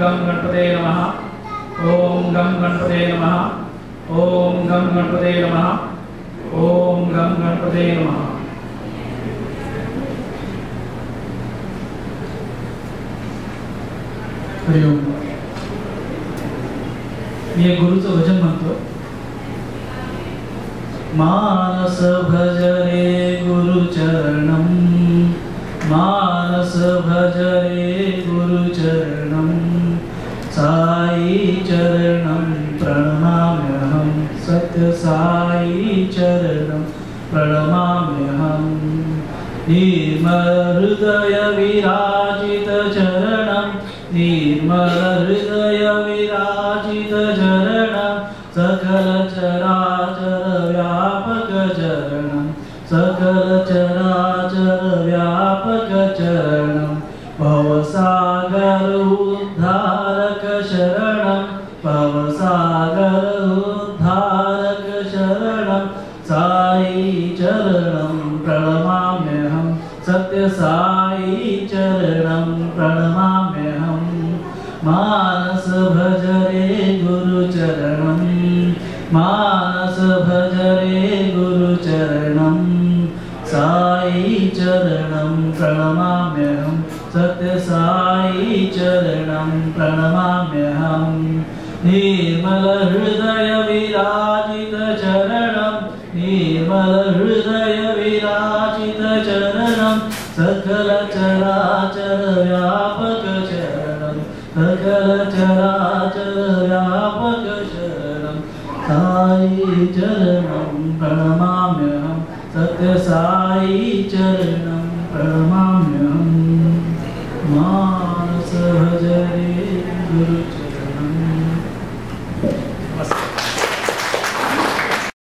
गं गणपते नमः। ओम गं गणपते नमः। ओम गं गणपते नमः। ओम गं गणपते नमः। हरि ओम। मी एक गुरुचं भजन म्हणतो। मानस भज रे गुरुचरणं, मानस भज रे गुरुचरणं, साई चरणं प्रणमाम्यहं, सत्य साई चरणं प्रणमाम्यहं। निर्मल हृदय विराजित चरणं, निर्मल हृदय विराजित चरणं, सकल चराचर व्यापक चरणं, सकल चराचर व्यापक चरणं। भवसागर उद्धारक शरणं, भवसागर उद्धारक शरणं, साई चरणं प्रणमाम्यहं, सत्य साई चरणं प्रणमाम्यहं। मानस भज रे गुरुचरणं, मानस भज रे गुरुचरणं, साई चरणं प्रणमाम्यहं, सत्य साई चरणं प्रणमाम्यहं। निर्मल हृदय विराजित चरणं, निर्मल हृदय विराजित चरणं, सकल चराचर व्यापक चरणं, सकल चराचर व्यापक चरणं, साई चरणं प्रणमाम्यहं, सत्य साई चरणं प्रणमाम्यहं।